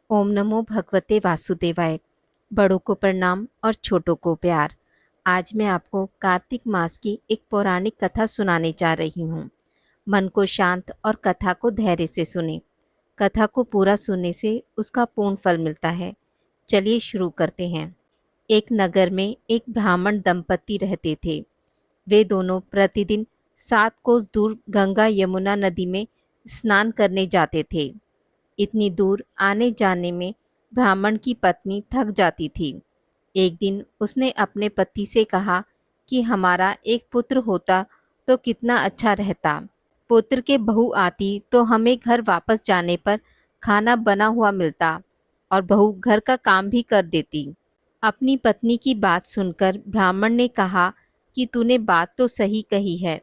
ओम नमो भगवते वासुदेवाय। बड़ों को प्रणाम और छोटों को प्यार। आज मैं आपको कार्तिक मास की एक पौराणिक कथा सुनाने जा रही हूँ। मन को शांत और कथा को धैर्य से सुने। कथा को पूरा सुनने से उसका पूर्ण फल मिलता है। चलिए शुरू करते हैं। एक नगर में एक ब्राह्मण दंपति रहते थे। वे दोनों प्रतिदिन 7 कोस दूर गंगा यमुना नदी में स्नान करने जाते थे। इतनी दूर आने जाने में ब्राह्मण की पत्नी थक जाती थी। एक दिन उसने अपने पति से कहा कि हमारा एक पुत्र होता तो कितना अच्छा रहता। पुत्र के बहू आती तो हमें घर वापस जाने पर खाना बना हुआ मिलता और बहू घर का काम भी कर देती। अपनी पत्नी की बात सुनकर ब्राह्मण ने कहा कि तूने बात तो सही कही है,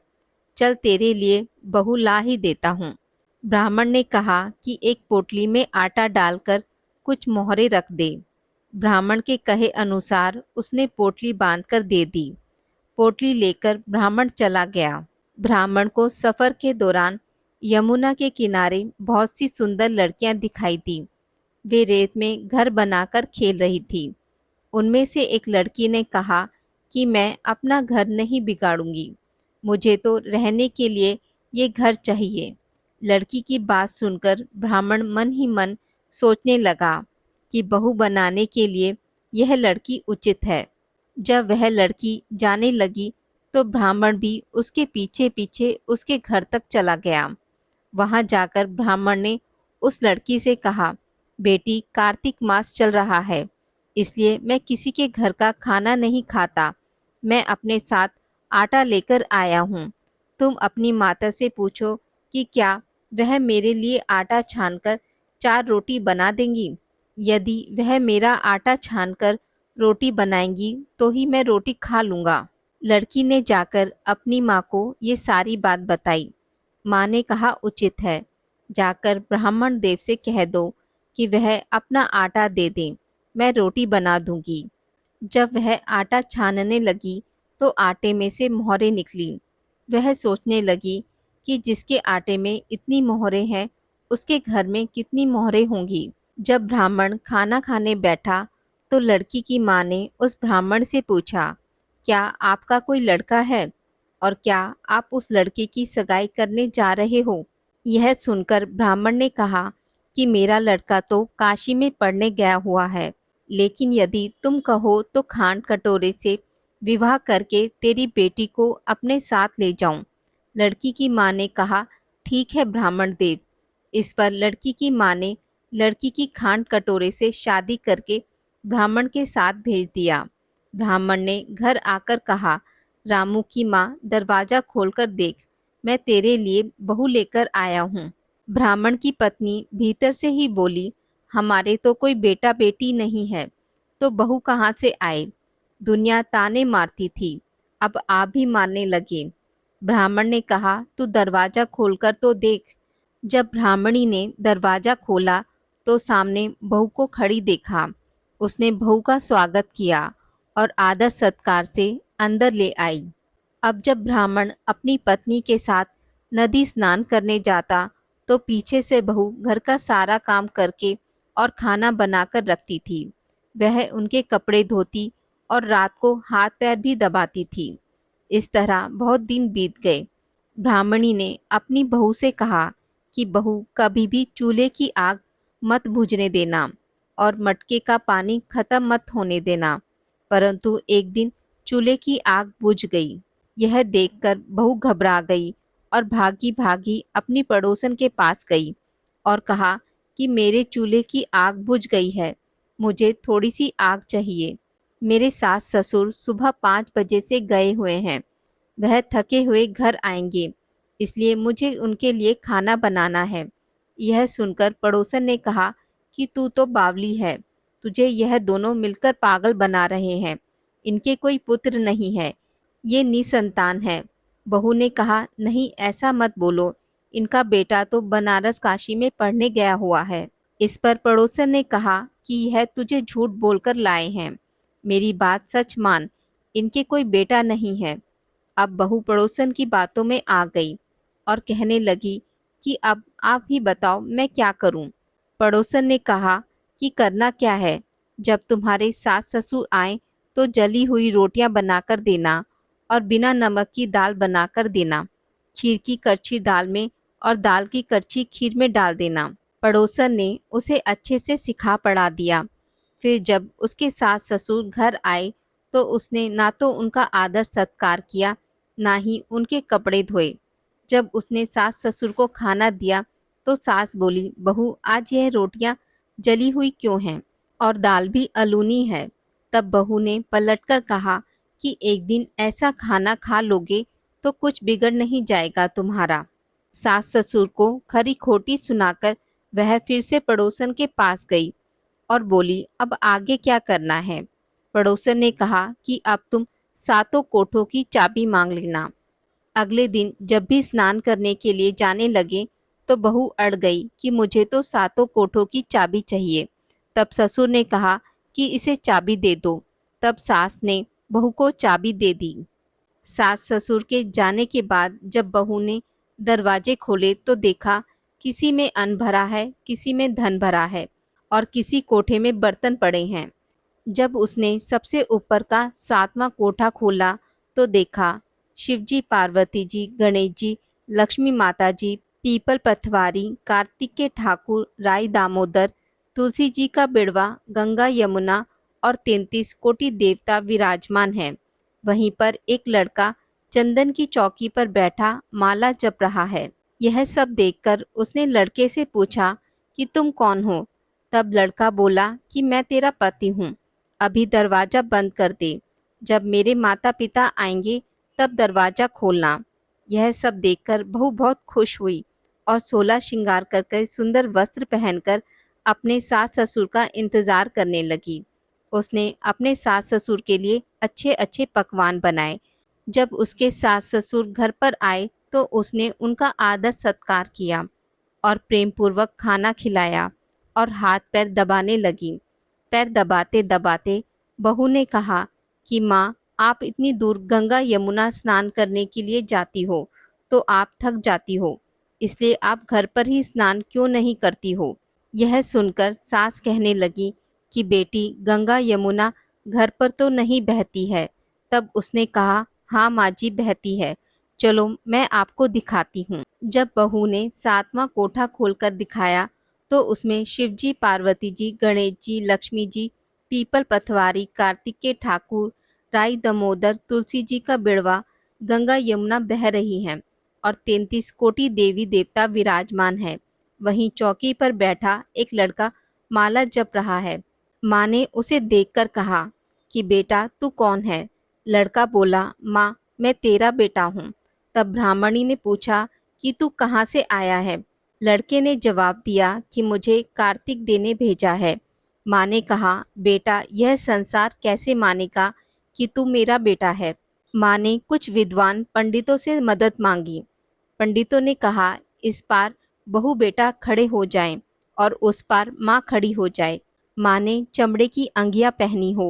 चल तेरे लिए बहू ला ही देता हूँ। ब्राह्मण ने कहा कि एक पोटली में आटा डालकर कुछ मोहरे रख दे। ब्राह्मण के कहे अनुसार उसने पोटली बांधकर दे दी। पोटली लेकर ब्राह्मण चला गया। ब्राह्मण को सफ़र के दौरान यमुना के किनारे बहुत सी सुंदर लड़कियां दिखाई दी। वे रेत में घर बनाकर खेल रही थी। उनमें से एक लड़की ने कहा कि मैं अपना घर नहीं बिगाड़ूंगी, मुझे तो रहने के लिए ये घर चाहिए। लड़की की बात सुनकर ब्राह्मण मन ही मन सोचने लगा कि बहू बनाने के लिए यह लड़की उचित है। जब वह लड़की जाने लगी तो ब्राह्मण भी उसके पीछे पीछे उसके घर तक चला गया। वहां जाकर ब्राह्मण ने उस लड़की से कहा, बेटी, कार्तिक मास चल रहा है, इसलिए मैं किसी के घर का खाना नहीं खाता। मैं अपने साथ आटा लेकर आया हूँ। तुम अपनी माता से पूछो कि क्या वह मेरे लिए आटा छानकर 4 रोटी बना देंगी। यदि वह मेरा आटा छानकर रोटी बनाएंगी तो ही मैं रोटी खा लूँगा। लड़की ने जाकर अपनी माँ को ये सारी बात बताई। माँ ने कहा, उचित है, जाकर ब्राह्मण देव से कह दो कि वह अपना आटा दे दें, मैं रोटी बना दूंगी। जब वह आटा छानने लगी तो आटे में से मोहरें निकली। वह सोचने लगी कि जिसके आटे में इतनी मोहरें हैं उसके घर में कितनी मोहरें होंगी। जब ब्राह्मण खाना खाने बैठा तो लड़की की माँ ने उस ब्राह्मण से पूछा, क्या आपका कोई लड़का है और क्या आप उस लड़के की सगाई करने जा रहे हो। यह सुनकर ब्राह्मण ने कहा कि मेरा लड़का तो काशी में पढ़ने गया हुआ है, लेकिन यदि तुम कहो तो खांड कटोरे से विवाह करके तेरी बेटी को अपने साथ ले जाऊं। लड़की की माँ ने कहा, ठीक है ब्राह्मण देव। इस पर लड़की की माँ ने लड़की की खांड कटोरे से शादी करके ब्राह्मण के साथ भेज दिया। ब्राह्मण ने घर आकर कहा, रामू की माँ, दरवाज़ा खोलकर देख, मैं तेरे लिए बहू लेकर आया हूँ। ब्राह्मण की पत्नी भीतर से ही बोली, हमारे तो कोई बेटा बेटी नहीं है, तो बहू कहाँ से आए। दुनिया ताने मारती थी, अब आप भी मारने लगे। ब्राह्मण ने कहा, तू दरवाज़ा खोलकर तो देख। जब ब्राह्मणी ने दरवाज़ा खोला तो सामने बहू को खड़ी देखा। उसने बहू का स्वागत किया और आदर सत्कार से अंदर ले आई। अब जब ब्राह्मण अपनी पत्नी के साथ नदी स्नान करने जाता तो पीछे से बहू घर का सारा काम करके और खाना बनाकर रखती थी। वह उनके कपड़े धोती और रात को हाथ पैर भी दबाती थी। इस तरह बहुत दिन बीत गए। ब्राह्मणी ने अपनी बहू से कहा कि बहू, कभी भी चूल्हे की आग मत बुझने देना और मटके का पानी खत्म मत होने देना। परंतु एक दिन चूल्हे की आग बुझ गई। यह देखकर बहू घबरा गई और भागी भागी अपनी पड़ोसन के पास गई और कहा कि मेरे चूल्हे की आग बुझ गई है, मुझे थोड़ी सी आग चाहिए। मेरे सास ससुर सुबह 5 बजे से गए हुए हैं, वह थके हुए घर आएंगे, इसलिए मुझे उनके लिए खाना बनाना है। यह सुनकर पड़ोसन ने कहा कि तू तो बावली है, तुझे यह दोनों मिलकर पागल बना रहे हैं। इनके कोई पुत्र नहीं है, ये निसंतान है। बहू ने कहा, नहीं ऐसा मत बोलो, इनका बेटा तो बनारस काशी में पढ़ने गया हुआ है। इस पर पड़ोसन ने कहा कि यह तुझे झूठ बोलकर लाए हैं, मेरी बात सच मान, इनके कोई बेटा नहीं है। अब बहू पड़ोसन की बातों में आ गई और कहने लगी कि अब आप ही बताओ मैं क्या करूं। पड़ोसन ने कहा कि करना क्या है, जब तुम्हारे सास ससुर आए तो जली हुई रोटियां बनाकर देना और बिना नमक की दाल बनाकर देना, खीर की करछी दाल में और दाल की करछी खीर में डाल देना। पड़ोसन ने उसे अच्छे से सिखा पढ़ा दिया। फिर जब उसके सास ससुर घर आए तो उसने ना तो उनका आदर सत्कार किया, ना ही उनके कपड़े धोए। जब उसने सास ससुर को खाना दिया तो सास बोली, बहू आज यह रोटियां जली हुई क्यों हैं और दाल भी अलूनी है। तब बहू ने पलटकर कहा कि एक दिन ऐसा खाना खा लोगे तो कुछ बिगड़ नहीं जाएगा तुम्हारा। सास ससुर को खरी खोटी सुनाकर वह फिर से पड़ोसन के पास गई और बोली, अब आगे क्या करना है। पड़ोसन ने कहा कि अब तुम सातों कोठों की चाबी मांग लेना। अगले दिन जब भी स्नान करने के लिए जाने लगे तो बहू अड़ गई कि मुझे तो सातों कोठों की चाबी चाहिए। तब ससुर ने कहा कि इसे चाबी दे दो। तब सास ने बहू को चाबी दे दी। सास ससुर के जाने के बाद जब बहू ने दरवाजे खोले तो देखा किसी में अन्न भरा है, किसी में धन भरा है और किसी कोठे में बर्तन पड़े हैं। जब उसने सबसे ऊपर का सातवां कोठा खोला तो देखा शिवजी, पार्वती जी, गणेश जी, लक्ष्मी माता जी, पीपल पथवारी, कार्तिक के ठाकुर, राई दामोदर, तुलसी जी का बिड़वा, गंगा यमुना और 33 कोटि देवता विराजमान हैं। वहीं पर एक लड़का चंदन की चौकी पर बैठा माला जप रहा है। यह सब देखकर उसने लड़के से पूछा कि तुम कौन हो। तब लड़का बोला कि मैं तेरा पति हूँ, अभी दरवाजा बंद कर दे, जब मेरे माता पिता आएंगे तब दरवाजा खोलना। यह सब देखकर बहू बहुत खुश हुई और 16 श्रृंगार करके सुंदर वस्त्र पहनकर अपने सास ससुर का इंतजार करने लगी। उसने अपने सास ससुर के लिए अच्छे अच्छे पकवान बनाए। जब उसके सास ससुर घर पर आए तो उसने उनका आदर सत्कार किया और प्रेम पूर्वक खाना खिलाया और हाथ पैर दबाने लगी। पैर दबाते दबाते बहू ने कहा कि माँ, आप इतनी दूर गंगा यमुना स्नान करने के लिए जाती हो तो आप थक जाती हो, इसलिए आप घर पर ही स्नान क्यों नहीं करती हो। यह सुनकर सास कहने लगी कि बेटी, गंगा यमुना घर पर तो नहीं बहती है। तब उसने कहा, हाँ माँ जी, बहती है, चलो मैं आपको दिखाती हूँ। जब बहू ने सातवां कोठा खोलकर दिखाया तो उसमें शिवजी, पार्वती जी, गणेश जी, लक्ष्मी जी, पीपल पथवारी, कार्तिक के ठाकुर, राई दामोदर, तुलसी जी का बिड़वा, गंगा यमुना बह रही हैं और 33 कोटि देवी देवता विराजमान है। वहीं चौकी पर बैठा एक लड़का माला जप रहा है। माँ ने उसे देखकर कहा कि बेटा तू कौन है। लड़का बोला, माँ मैं तेरा बेटा हूँ। तब ब्राह्मणी ने पूछा कि तू कहाँ से आया है। लड़के ने जवाब दिया कि मुझे कार्तिक देने भेजा है। माँ ने कहा, बेटा यह संसार कैसे मानेगा कि तू मेरा बेटा है। माँ ने कुछ विद्वान पंडितों से मदद मांगी। पंडितों ने कहा, इस पार बहू बेटा खड़े हो जाएं और उस पार माँ खड़ी हो जाए। माँ ने चमड़े की अंगियां पहनी हो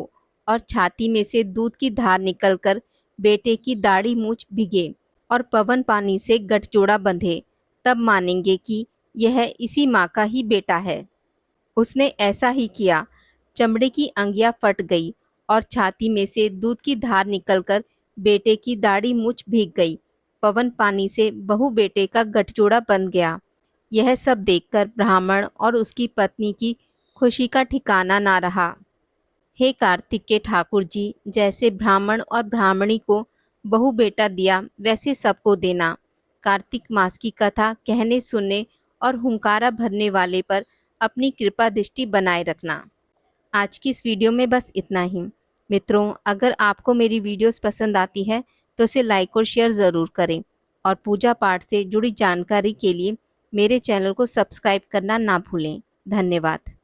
और छाती में से दूध की धार निकलकर बेटे की दाढ़ी मूछ भिगे और पवन पानी से गठजोड़ा बंधे, तब मानेंगे कि यह इसी माँ का ही बेटा है। उसने ऐसा ही किया। चमड़े की अंगियां फट गई और छाती में से दूध की धार निकलकर बेटे की दाढ़ी मूछ भीग गई। पवन पानी से बहू बेटे का गठजोड़ा बन गया। यह सब देखकर ब्राह्मण और उसकी पत्नी की खुशी का ठिकाना ना रहा। हे कार्तिक के ठाकुर जी, जैसे ब्राह्मण और ब्राह्मणी को बहू बेटा दिया वैसे सबको देना। कार्तिक मास की कथा कहने सुनने और हुंकारा भरने वाले पर अपनी कृपा दृष्टि बनाए रखना। आज की इस वीडियो में बस इतना ही। मित्रों, अगर आपको मेरी वीडियोस पसंद आती है तो इसे लाइक और शेयर ज़रूर करें और पूजा पाठ से जुड़ी जानकारी के लिए मेरे चैनल को सब्सक्राइब करना ना भूलें। धन्यवाद।